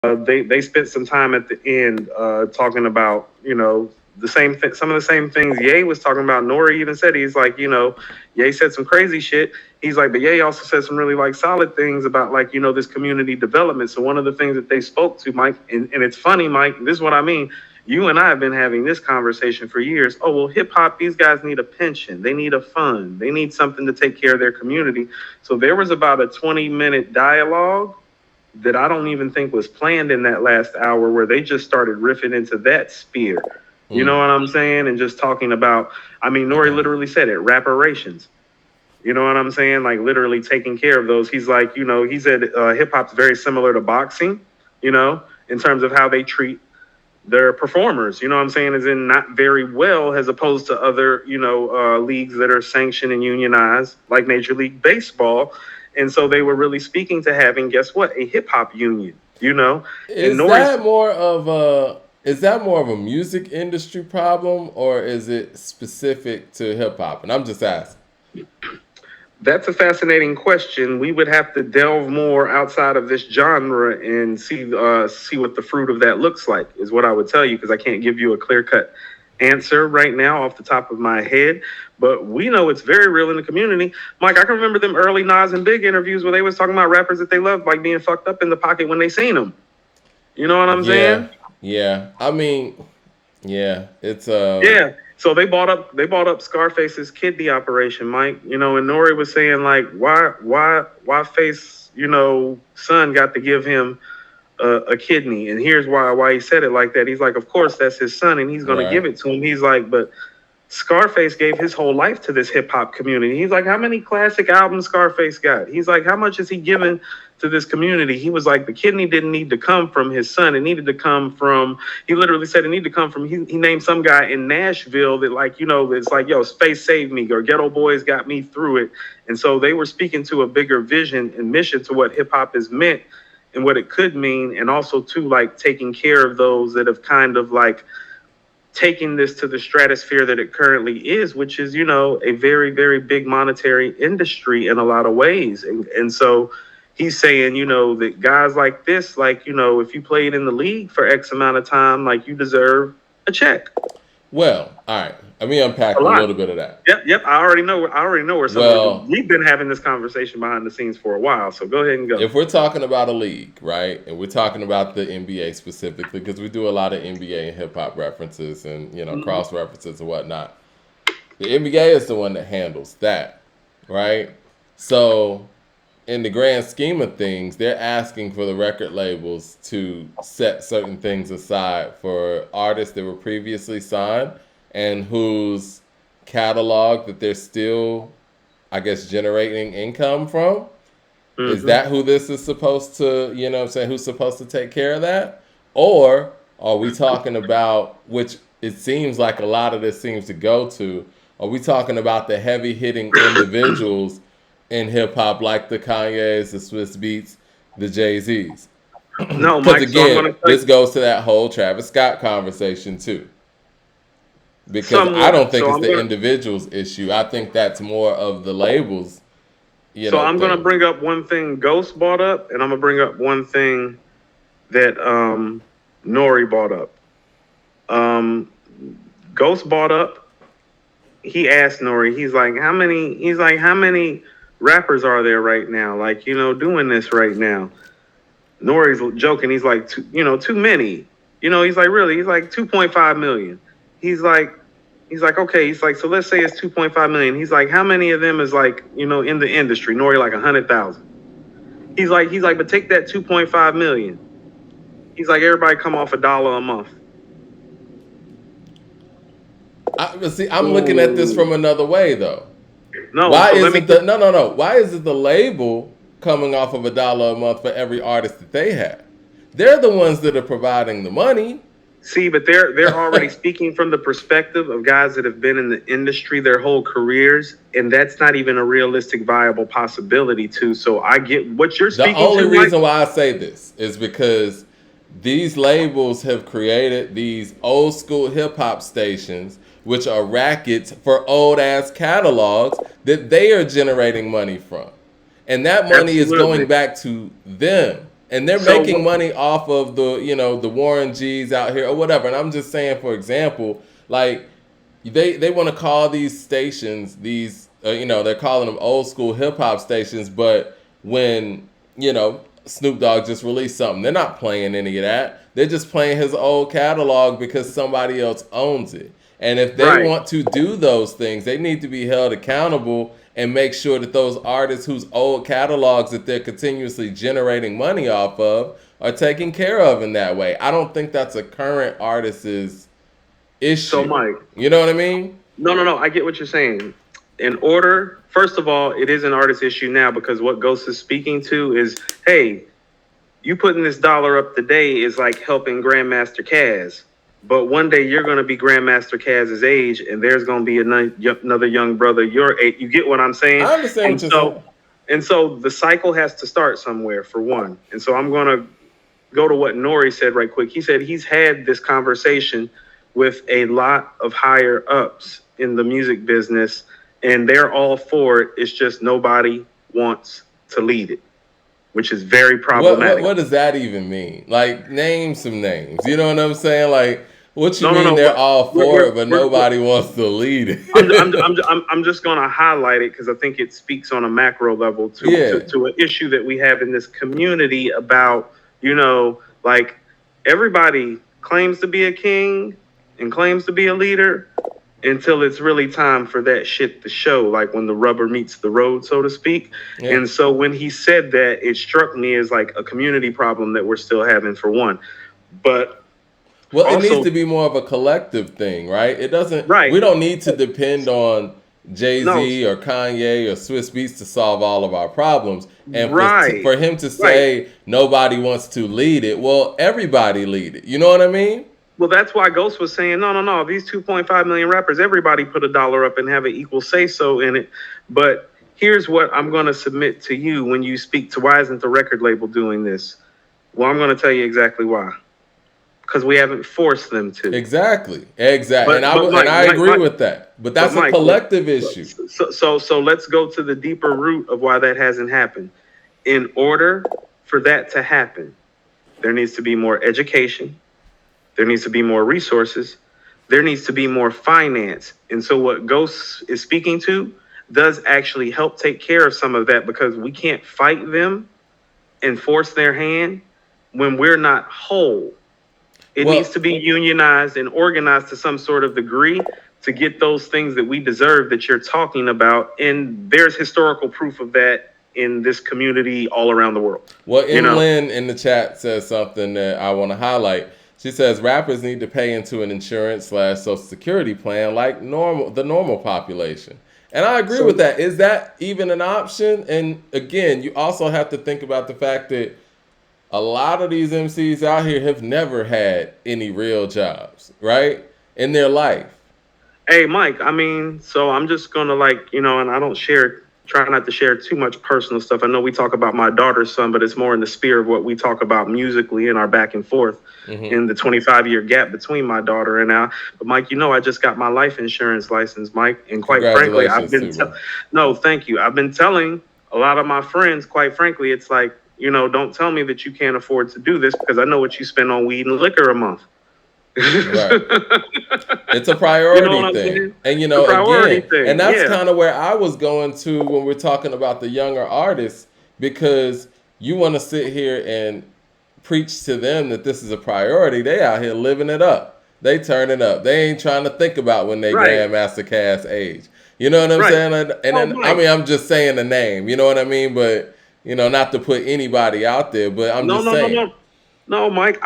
they spent some time at the end talking about the some of the same things Ye was talking about. Nori even said he's like Ye said some crazy shit. He's like, but Ye also said some really like solid things about like this community development. So one of the things that they spoke to Mike, and it's funny, Mike. This is what I mean. You and I have been having this conversation for years. Oh well, hip hop. These guys need a pension. They need a fund. They need something to take care of their community. So there was about a 20-minute dialogue that I don't even think was planned in that last hour where they just started riffing into that sphere. You know what I'm saying? And just talking about, I mean, Nori literally said it, reparations. You know what I'm saying? Like literally taking care of those. He's like, he said hip hop's very similar to boxing, in terms of how they treat their performers. You know what I'm saying? As in not very well as opposed to other, leagues that are sanctioned and unionized like Major League Baseball. And so they were really speaking to having, guess what, a hip hop union, Is that more of a music industry problem, or is it specific to hip hop? And I'm just asking. That's a fascinating question. We would have to delve more outside of this genre and see what the fruit of that looks like, is what I would tell you, because I can't give you a clear cut answer right now off the top of my head. But we know it's very real in the community. Mike, I can remember them early Nas and Big interviews where they was talking about rappers that they loved, like being fucked up in the pocket when they seen them. You know what I'm saying? Yeah. I mean, yeah, it's Yeah. So they bought up Scarface's kidney operation, Mike. And Nori was saying like, why Face, son got to give him a kidney, and here's why he said it like that. He's like, of course that's his son, and he's gonna give it to him. He's like, but Scarface gave his whole life to this hip hop community. He's like, how many classic albums Scarface got? He's like, how much is he giving to this community? He was like, the kidney didn't need to come from his son. It needed to come from, he literally said it needed to come from, he named some guy in Nashville that like, it's like, yo, Space saved me, or Ghetto Boys got me through it. And so they were speaking to a bigger vision and mission to what hip hop is meant and what it could mean. And also to like taking care of those that have kind of like, taking this to the stratosphere that it currently is, which is, a very, very big monetary industry in a lot of ways. And so he's saying, that guys like this, like, if you played in the league for X amount of time, like you deserve a check. Well, all right. Let me unpack a little bit of that. Yep. I already know where some of we've been having this conversation behind the scenes for a while. So go ahead and go. If we're talking about a league, right, and we're talking about the NBA specifically, because we do a lot of NBA and hip hop references and cross references and whatnot. The NBA is the one that handles that, right? So, in the grand scheme of things, they're asking for the record labels to set certain things aside for artists that were previously signed and whose catalog that they're still, I guess, generating income from. Mm-hmm. Is that who this is supposed to, who's supposed to take care of that? Or are we talking about, which it seems like a lot of this seems to go to, are we talking about the heavy hitting individuals in hip hop like the Kanyes, the Swizz Beatz, the Jay-Z's? No, Mike, again, this goes to that whole Travis Scott conversation too. Because I don't think it's the individual's issue. I think that's more of the labels. I'm going to bring up one thing Ghost brought up, and I'm going to bring up one thing that Nori brought up. Ghost brought up, he asked Nori, he's like, how many rappers are there right now? Like, doing this right now. Nori's joking. He's like, too many. He's like, really? He's like 2.5 million. He's like, okay. He's like, so let's say it's 2.5 million. He's like, how many of them is like, in the industry? Nori, like 100,000. He's like, but take that 2.5 million. He's like, everybody come off $1 a month. I'm looking at this from another way though. No. Why is it the label coming off of $1 a month for every artist that they have? They're the ones that are providing the money. See, but they're already speaking from the perspective of guys that have been in the industry their whole careers, and that's not even a realistic, viable possibility too. So I get what you're speaking to. The only reason why I say this is because these labels have created these old school hip hop stations, which are rackets for old ass catalogs that they are generating money from. And that money is going back to them. And they're So making money off of the Warren G's out here or whatever. And I'm just saying, for example, like they want to call these stations these they're calling them old school hip hop stations, but when Snoop Dogg just released something, they're not playing any of that. They're just playing his old catalog because somebody else owns it. And if they right. want to do those things, they need to be held accountable and make sure that those artists whose old catalogs that they're continuously generating money off of are taken care of in that way. I don't think that's a current artist's issue. So Mike, you know what I mean? No. I get what you're saying. In order, first of all, it is an artist issue now because what Ghost is speaking to is, hey, you putting this dollar up today is like helping Grandmaster Caz. But one day you're going to be Grandmaster Caz's age, and there's going to be another young brother your age. You get what I'm saying? I understand what you're saying. And so the cycle has to start somewhere, for one. And so I'm going to go to what Nori said right quick. He said he's had this conversation with a lot of higher ups in the music business, and they're all for it. It's just nobody wants to lead it, which is very problematic. What does that even mean? Like, name some names. You know what I'm saying? Like, what you mean they're all for it, but nobody wants to lead it? I'm just going to highlight it because I think it speaks on a macro level to an issue that we have in this community about, like everybody claims to be a king and claims to be a leader until it's really time for that shit to show, like when the rubber meets the road, so to speak. Yeah. And so when he said that, it struck me as like a community problem that we're still having, for one. But it needs to be more of a collective thing, right? It doesn't. Right. We don't need to depend on Jay-Z or Kanye or Swiss Beats to solve all of our problems. And for him to say nobody wants to lead it, well, everybody lead it. You know what I mean? Well, that's why Ghost was saying, no. These 2.5 million rappers, everybody put $1 up and have an equal say-so in it. But here's what I'm going to submit to you when you speak to why isn't the record label doing this? Well, I'm going to tell you exactly why. Because we haven't forced them to. Exactly. And I agree with that. But that's a collective issue. So let's go to the deeper root of why that hasn't happened. In order for that to happen, there needs to be more education. There needs to be more resources. There needs to be more finance. And so what Ghost is speaking to does actually help take care of some of that, because we can't fight them and force their hand when we're not whole. It needs to be unionized and organized to some sort of degree to get those things that we deserve that you're talking about. And there's historical proof of that in this community all around the world. Well, Lynn in the chat says something that I want to highlight. She says rappers need to pay into an insurance/social security plan like the normal population. And I agree with that. Is that even an option? And again, you also have to think about the fact that a lot of these MCs out here have never had any real jobs, right? In their life. Hey, Mike, so I'm just going to and I don't try not to share too much personal stuff. I know we talk about my daughter's son, but it's more in the sphere of what we talk about musically in our back and forth in the 25-year gap between my daughter and now. But Mike, I just got my life insurance license, Mike. And quite frankly, thank you. I've been telling a lot of my friends, quite frankly, it's like, don't tell me that you can't afford to do this because I know what you spend on weed and liquor a month. Right. It's a priority thing. And and that's kind of where I was going to when we're talking about the younger artists, because you want to sit here and preach to them that this is a priority. They out here living it up. They turn it up. They ain't trying to think about when they Grandmaster Caz age. You know what I'm saying? And I'm just saying the name. You know what I mean? But not to put anybody out there, but I'm just saying. No, Mike.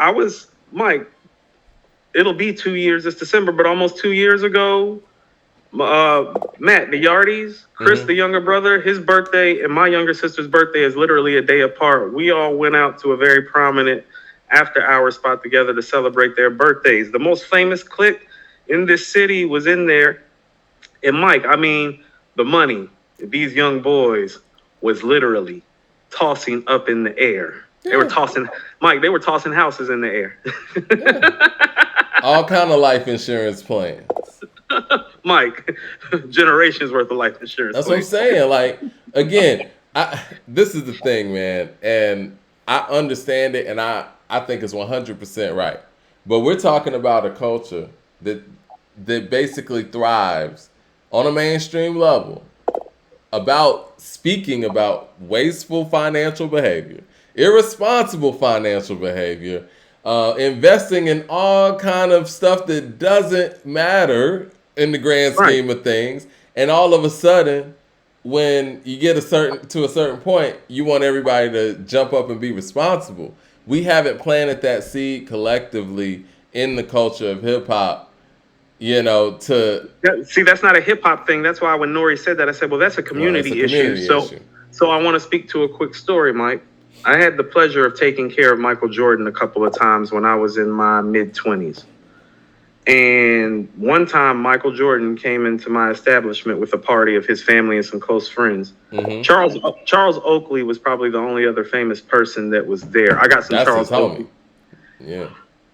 It'll be 2 years this December, but almost 2 years ago, Matt, the Yardies, Chris, the younger brother, his birthday and my younger sister's birthday is literally a day apart. We all went out to a very prominent after-hour spot together to celebrate their birthdays. The most famous clique in this city was in there. And Mike, the money these young boys was literally tossing up in the air. Yeah. They were tossing houses in the air. All kind of life insurance plans. Mike, generations worth of life insurance. That's what I'm saying. Like, again, this is the thing, man. And I understand it, and I think it's 100% right. But we're talking about a culture that basically thrives on a mainstream level about speaking about wasteful financial behavior, irresponsible financial behavior, investing in all kind of stuff that doesn't matter in the grand Right. scheme of things, and all of a sudden, when you get to a certain point, you want everybody to jump up and be responsible. We haven't planted that seed collectively in the culture of hip hop, to See, that's not a hip hop thing. That's why when Nori said that, I said, well, that's a well, it's a community issue. community So, issue. so I want to speak to a quick story, Mike. I had the pleasure of taking care of Michael Jordan a couple of times when I was in my mid-20s. And one time, Michael Jordan came into my establishment with a party of his family and some close friends. Mm-hmm. Charles Oakley was probably the only other famous person that was there. I got some That's Charles his homie. Oakley. Yeah.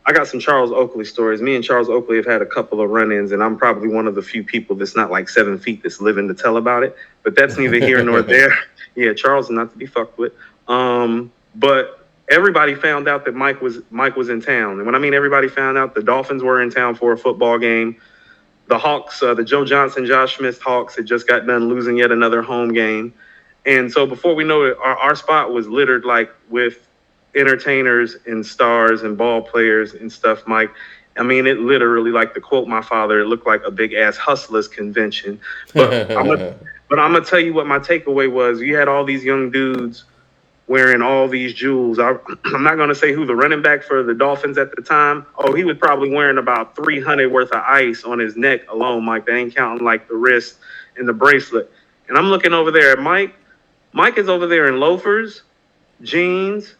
I got some Charles Oakley stories. Me and Charles Oakley have had a couple of run-ins, and I'm probably one of the few people that's not like 7 feet that's living to tell about it. But that's neither here nor there. Yeah, Charles is not to be fucked with. But everybody found out that Mike was in town, and when I mean everybody found out, the Dolphins were in town for a football game. The Hawks, the Joe Johnson, Josh Smith Hawks, had just got done losing yet another home game, and so before we know it, our spot was littered like with entertainers and stars and ball players and stuff, Mike. I mean, it literally, like to quote my father, it looked like a big ass hustlers convention. But I'm gonna tell you what my takeaway was. You had all these young dudes wearing all these jewels. I'm not gonna say who the running back for the Dolphins at the time. Oh, he was probably wearing about 300 worth of ice on his neck alone, Mike. They ain't counting like the wrist and the bracelet. And I'm looking over there at Mike. Mike is over there in loafers, jeans,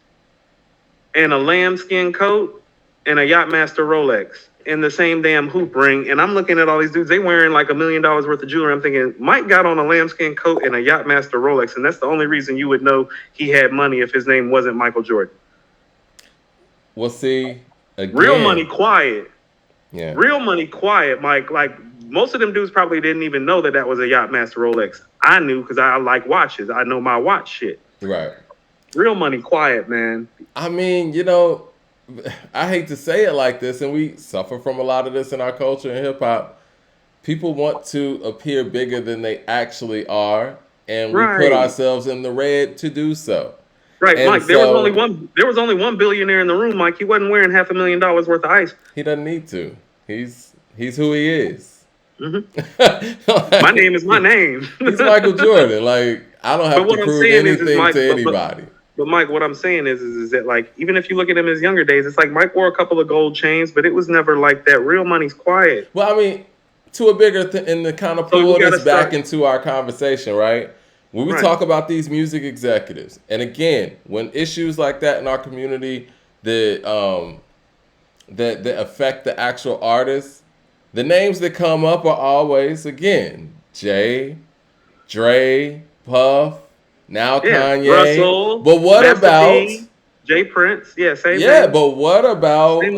and a lambskin coat and a Yachtmaster Rolex in the same damn hoop ring. And I'm looking at all these dudes, they wearing like $1 million worth of jewelry. I'm thinking, Mike got on a lambskin coat and a Yachtmaster Rolex. And that's the only reason you would know he had money if his name wasn't Michael Jordan. Well, see, again, real money quiet. Yeah. Real money quiet, Mike. Like most of them dudes probably didn't even know that was a Yachtmaster Rolex. I knew because I like watches. I know my watch shit. Right. Real money quiet, man. I mean, I hate to say it like this, and we suffer from a lot of this in our culture and hip hop. People want to appear bigger than they actually are, and we put ourselves in the red to do so. Right, and Mike. There was only one billionaire in the room, Mike. He wasn't wearing $500,000 worth of ice. He doesn't need to. He's who he is. Mm-hmm. My name is my name. He's Michael Jordan. Like, I don't have to prove anything Mike, to anybody. But Mike, what I'm saying is that, like, even if you look at him in his younger days, it's like Mike wore a couple of gold chains, but it was never like that. Real money's quiet. Well, I mean, to a bigger and to kind of pull this back into our conversation, right? When we talk about these music executives, and again, when issues like that in our community that affect the actual artists, the names that come up are always, again, Jay, Dre, Puff, now Kanye. Russell, but what Master about P, Jay Prince? Yeah, same names. Yeah, but what about Same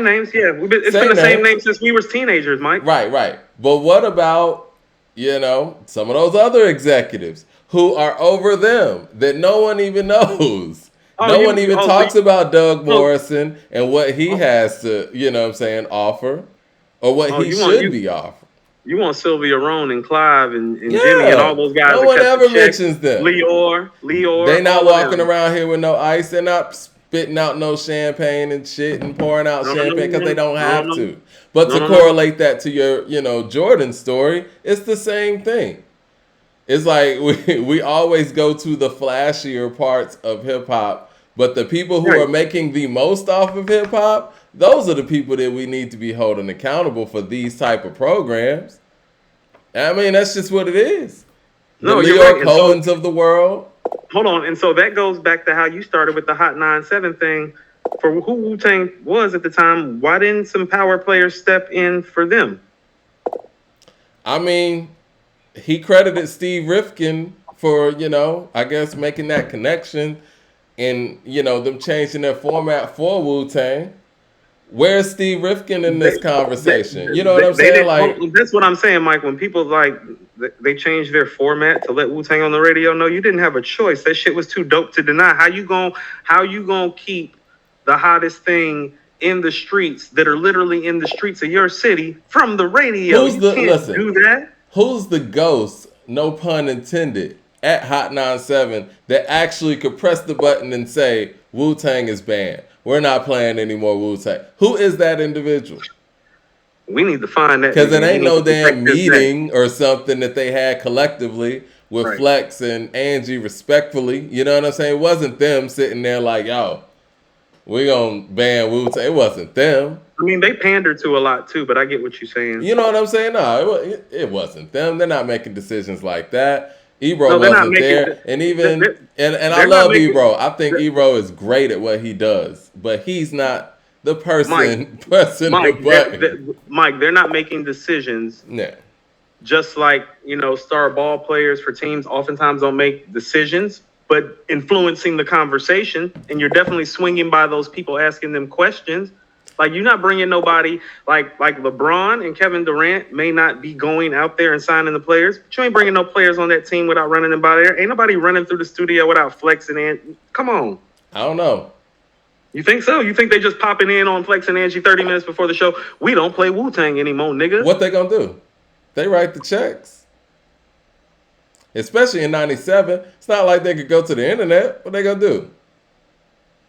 names, yeah. It's been the same name since we were teenagers, Mike. Right. But what about, some of those other executives who are over them that no one even knows? No one even talks about Doug Morrison and what he has to, offer, or what he should be offering. You want Sylvia Rhone and Clive and Jimmy and all those guys. No one ever mentions them. Leor. They not walking around here with no ice. They're not spitting out no champagne and shit and pouring out champagne because they don't have to. But to correlate that to your, Jordan story, it's the same thing. It's like we always go to the flashier parts of hip hop, but the people who are making the most off of hip hop, those are the people that we need to be holding accountable for these type of programs. I mean, that's just what it is. The Leo Cohens of the world. Hold on. And so that goes back to how you started with the Hot 9-7 thing. For who Wu-Tang was at the time, why didn't some power players step in for them? I mean, he credited Steve Rifkin for, I guess making that connection and, them changing their format for Wu-Tang. Where's Steve Rifkin in this conversation? You know what They I'm saying? didn't. Like, That's what I'm saying, Mike. When people like they changed their format to let Wu Tang on the radio, no, you didn't have a choice. That shit was too dope to deny. How you gonna keep the hottest thing in the streets that are literally in the streets of your city from the radio? who's You the can't do listen? that. Who's the ghost? No pun intended. At Hot 97 that actually could press the button and say Wu Tang is banned. We're not playing any more Wu Tang. Who is that individual? We need to find that. Because it nigga. He ain't need no to protect damn his neck. meeting or something that they had collectively with Right. Flex and Angie respectfully. You know what I'm saying? It wasn't them sitting there like, yo, we gonna ban Wu Tang. It wasn't them. I mean, they pander to a lot too, but I get what you're saying. You know what I'm saying? No, it wasn't them. They're not making decisions like that. Ebro No, they're not wasn't making there, and even they're- and I they're not love making- Ebro. I think Ebro is great at what he does, but he's not the person pressing Mike, the button. Mike, they're not making decisions. Yeah. Just like, star ball players for teams oftentimes don't make decisions, but influencing the conversation. And you're definitely swinging by those people asking them questions. Like, you're not bringing nobody like LeBron and Kevin Durant may not be going out there and signing the players, but you ain't bringing no players on that team without running them by there. Ain't nobody running through the studio without flexing in. Come on. I don't know. You think so? You think they just popping in on Flex and Angie 30 minutes before the show? We don't play Wu-Tang anymore, nigga. What they gonna do? They write the checks. Especially in 97. It's not like they could go to the internet. What they gonna do?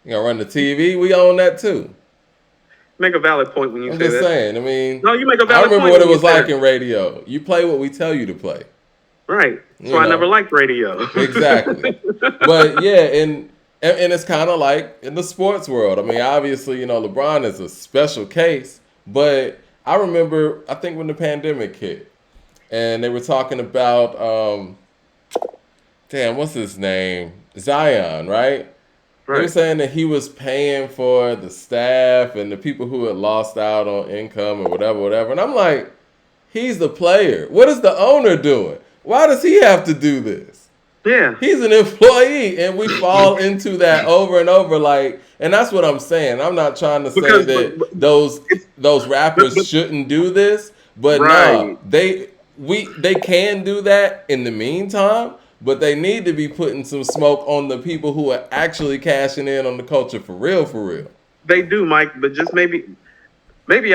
You gonna run the TV? We own that too. Make a valid point when you I'm say just that. saying. I mean, No, you make a I valid remember point what it when you was say like that. in radio. You play what we tell you to play. Right. So You I know. never liked radio. Exactly. But yeah, and it's kind of like in the sports world. I mean, obviously, LeBron is a special case, but I remember, I think when the pandemic hit, and they were talking about, what's his name? Zion, right? They were Right. saying that he was paying for the staff and the people who had lost out on income or whatever. And I'm like, he's the player. What is the owner doing? Why does he have to do this? Yeah. He's an employee, and we fall into that over and over. Like, and that's what I'm saying. I'm not trying to say Because- that but- those rappers but- shouldn't do this, but no, Right. they can do that in the meantime. But they need to be putting some smoke on the people who are actually cashing in on the culture for real, for real. They do, Mike, but just maybe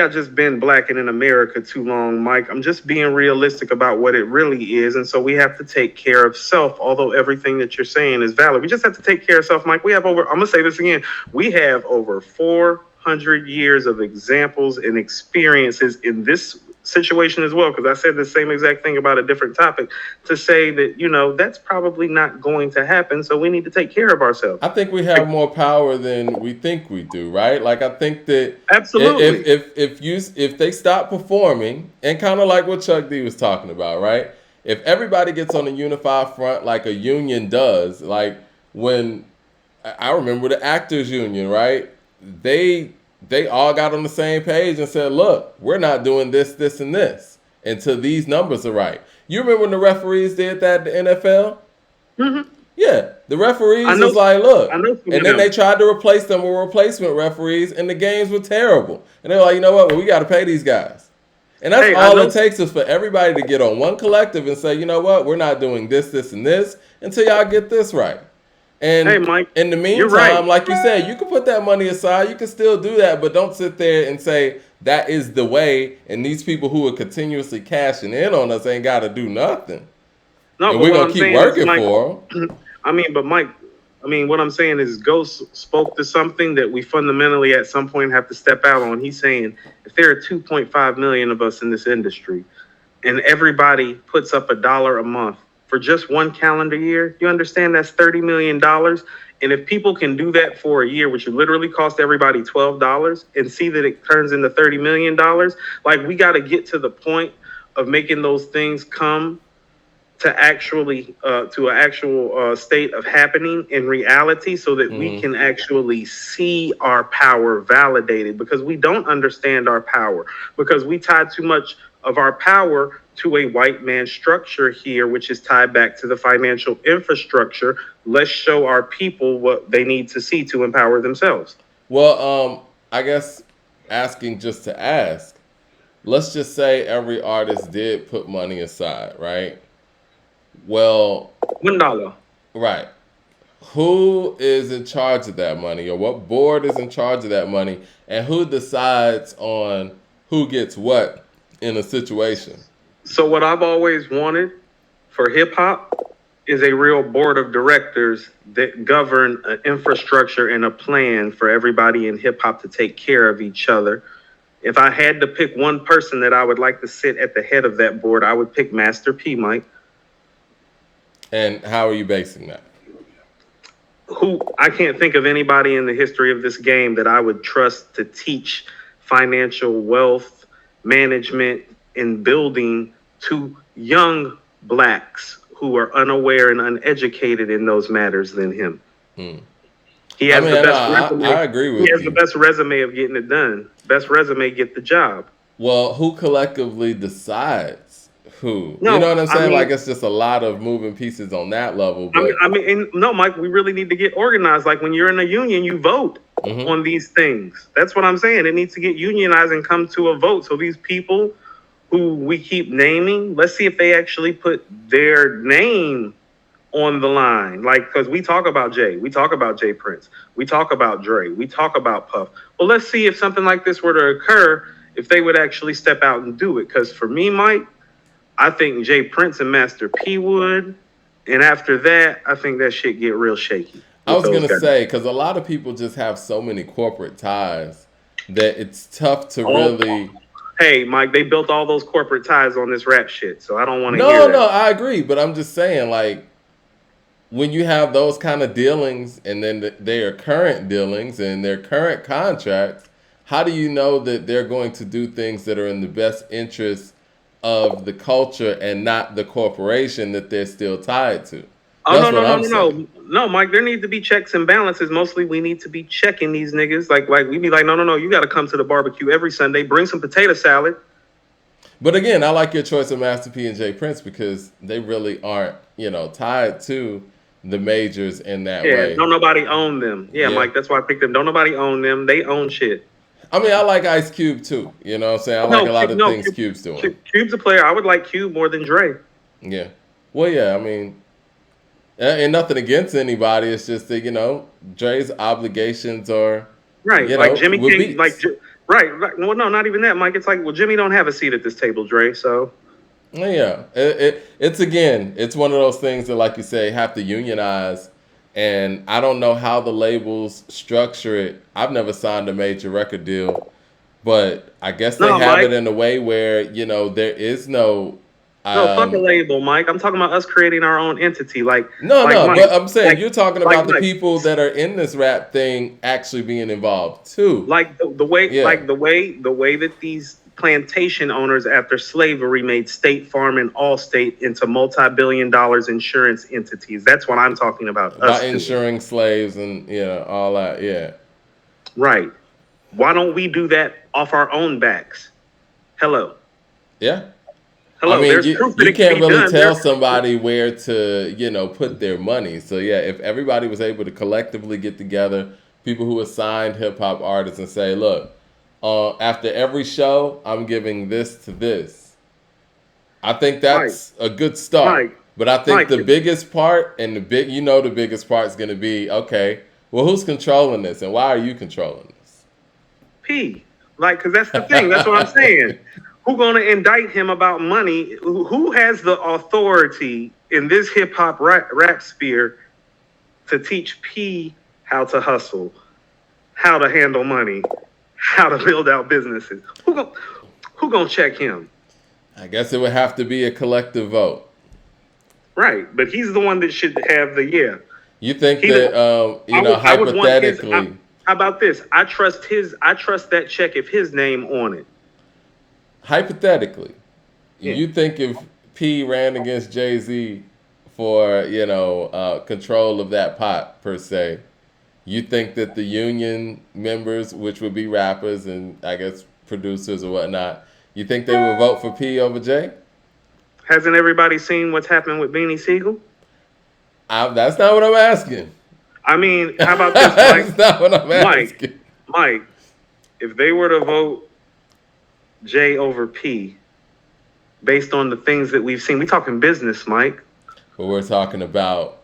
I've just been black and in America too long, Mike. I'm just being realistic about what it really is. And so we have to take care of self, although everything that you're saying is valid. We just have to take care of self, Mike. I'm going to say this again. We have over 400 years of examples and experiences in this situation as well, because I said the same exact thing about a different topic, to say that, that's probably not going to happen. So we need to take care of ourselves. I think we have more power than we think we do, right? Like, I think that Absolutely. if they stop performing, and kind of like what Chuck D was talking about, right? If everybody gets on a unified front like a union does, like when I remember the actors union, right? They all got on the same page and said, look, we're not doing this, this, and this until these numbers are right. You remember when the referees did that at the NFL? Mhm. Yeah, the referees I know- was like, look, I know some and of then them. they tried to replace them with replacement referees, and the games were terrible. And they were like, you know what? Well, we got to pay these guys. And that's Hey, I all know- it takes is for everybody to get on one collective and say, you know what? We're not doing this, this, and this until y'all get this right. And Hey, Mike, in the you're meantime, right. like you said, you can put that money aside. You can still do that, but don't sit there and say that is the way. And these people who are continuously cashing in on us ain't got to do nothing. No, And but we're what going I'm to keep saying is, working Mike, for them. But Mike, what I'm saying is Ghost spoke to something that we fundamentally at some point have to step out on. He's saying if there are 2.5 million of us in this industry and everybody puts up $1 a month for just one calendar year, you understand that's $30 million. And if people can do that for a year, which would literally cost everybody $12, and see that it turns into $30 million, like we got to get to the point of making those things come to actually to an actual state of happening in reality, so that we can actually see our power validated, because we don't understand our power, because we tie too much of our power to a white man structure here, which is tied back to the financial infrastructure. Let's show our people what they need to see to empower themselves. Well, I guess asking just to ask. Let's just say every artist did put money aside, right? Well, $1. right. Who is in charge of that money, or what board is in charge of that money, and who decides on who gets what in a situation? So what I've always wanted for hip hop is a real board of directors that govern an infrastructure and a plan for everybody in hip hop to take care of each other. If I had to pick one person that I would like to sit at the head of that board, I would pick Master P, Mike. And how are you basing that? Who I can't think of anybody in the history of this game that I would trust to teach financial wealth management and building to young blacks who are unaware and uneducated in those matters than him. He has the best resume. I agree with you. He has the best resume of getting it done. Best resume, get the job. Well, who collectively decides who? No, you know what I'm saying? I mean, like, it's just a lot of moving pieces on that level. But no, Mike, we really need to get organized. Like when you're in a union, you vote on these things. That's what I'm saying. It needs to get unionized and come to a vote. So these people who we keep naming, let's see if they actually put their name on the line. Like, because we talk about Jay, we talk about Jay Prince, we talk about Dre, we talk about Puff. Well, let's see if something like this were to occur, if they would actually step out and do it. Because for me, Mike, I think Jay Prince and Master P would. And after that, I think that shit get real shaky. I was going to say, because a lot of people just have so many corporate ties that it's tough to really... Hey, Mike, they built all those corporate ties on this rap shit, so I don't want to hear that. No, I agree, but I'm just saying, like, when you have those kind of dealings and then their current dealings and their current contracts, how do you know that they're going to do things that are in the best interest of the culture and not the corporation that they're still tied to? No, Mike, there need to be checks and balances. Mostly we need to be checking these niggas. Like we be like, no, you got to come to the barbecue every Sunday. Bring some potato salad. But again, I like your choice of Master P and Jay Prince because they really aren't, tied to the majors in that way. Yeah, don't nobody own them. Yeah, Mike, that's why I picked them. Don't nobody own them. They own shit. I mean, I like Ice Cube too. You know what I'm saying? I like a lot of things Cube's doing. Cube's a player. I would like Cube more than Dre. Yeah. Well, yeah, I mean, and nothing against anybody. It's just that, Dre's obligations are... Right, like Jimmy King, right. Well, no, not even that, Mike. It's like, well, Jimmy don't have a seat at this table, Dre, so... Yeah, it's one of those things that, like you say, have to unionize. And I don't know how the labels structure it. I've never signed a major record deal, but I guess they have it in a way where, there is no... No, fuck a label, Mike. I'm talking about us creating our own entity. Mike, but I'm saying you're talking about the people that are in this rap thing actually being involved too. Like the way that these plantation owners after slavery made State Farm and Allstate into multi-billion dollars insurance entities. That's what I'm talking about. About insuring slaves and all that. Yeah. Right. Why don't we do that off our own backs? Hello. Yeah. Hello, I mean, you can't really tell somebody where to, put their money. So, yeah, if everybody was able to collectively get together, people who assigned hip-hop artists and say, look, after every show, I'm giving this to this. I think that's a good start. But I think the biggest part and the biggest part is going to be, okay, well, who's controlling this and why are you controlling this? P. Because that's the thing. That's what I'm saying. Who's going to indict him about money? Who has the authority in this hip hop rap sphere to teach P how to hustle, how to handle money, how to build out businesses? Who going to check him? I guess it would have to be a collective vote. Right, but he's the one that should have the You think that hypothetically? How about this? I trust that check if his name on it. Hypothetically, you think if P ran against Jay-Z for, control of that pot, per se, you think that the union members, which would be rappers and I guess producers or whatnot, you think they would vote for P over Jay? Hasn't everybody seen what's happened with Beanie Siegel? That's not what I'm asking. I mean, how about this, Mike? That's not what I'm asking. Mike, if they were to vote J over P, based on the things that we've seen, we talking business, Mike. But we're talking about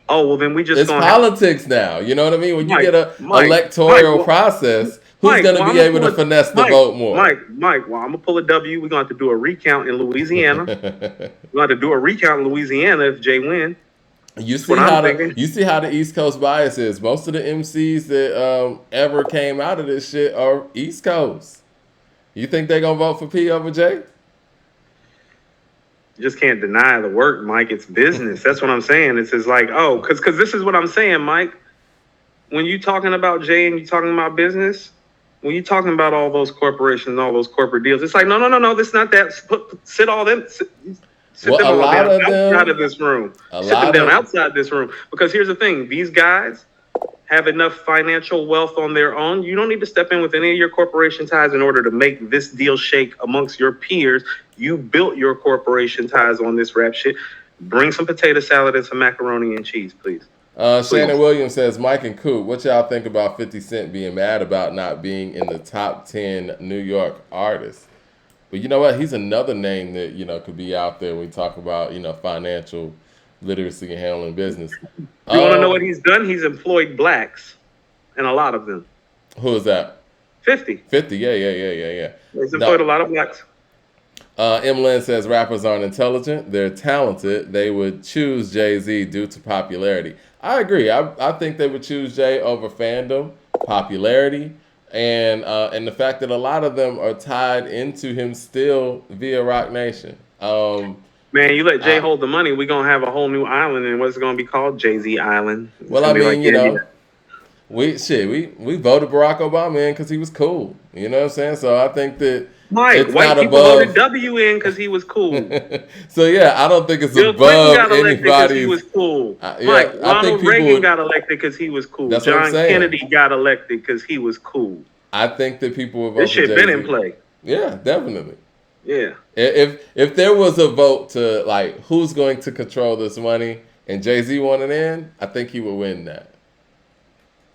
Oh well, then we just it's gonna politics now. You know what I mean? When you Mike, get a Mike, electoral Mike, process, who's Mike, going to well, be I'm able gonna to pull finesse the Mike, vote more? Mike. Well, I'm gonna pull a W. We're gonna have to do a recount in Louisiana. We're gonna have to do a recount in Louisiana if Jay win. You That's see what I'm how thinking. you see how the East Coast bias is. Most of the MCs that ever came out of this shit are East Coast. You think they gonna vote for P over J? You just can't deny the work, Mike. It's business. That's what I'm saying. It's just like, oh, because this is what I'm saying, Mike. When you talking about Jay and you talking about business, when you talking about all those corporations and all those corporate deals, it's like, no, this not that. Sit all them. Sit Well, them a all lot down of them- outside of this room. a Sit them lot down of- outside this room. Because here's the thing: these guys have enough financial wealth on their own. You don't need to step in with any of your corporation ties in order to make this deal shake amongst your peers. You built your corporation ties on this rap shit. Bring some potato salad and some macaroni and cheese, please. Shannon Williams says, Mike and Coop, what y'all think about 50 Cent being mad about not being in the top 10 New York artists? But you know what? He's another name that, you know, could be out there when we talk about, you know, financial literacy and handling business. You want to know what he's done? He's employed blacks, and a lot of them. Who is that? 50. 50, yeah. He's employed a lot of blacks. Lynn says rappers aren't intelligent. They're talented. They would choose Jay-Z due to popularity. I agree. I think they would choose Jay over fandom, popularity, and the fact that a lot of them are tied into him still via Roc Nation. Man, you let Jay hold the money, we're going to have a whole new island, and what's it going to be called? Jay-Z Island. It's Well, I gonna be mean, like, you yeah, know, we voted Barack Obama in because he was cool. You know what I'm saying? So I think that Mike, it's white not people above. voted W in because he was cool. So yeah, I don't think it's Bill Clinton above got elected because he anybody's. was cool. Yeah, Mike, I think Ronald people Reagan would- got elected because he was cool. That's what I'm John saying. Kennedy got elected because he was cool. I think that people would vote This for shit been Jay-Z. in play. Yeah, definitely. Yeah. If there was a vote to like who's going to control this money and Jay-Z wanted in, I think he would win that.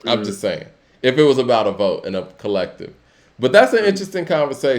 I'm just saying. If it was about a vote and a collective. But that's an interesting conversation.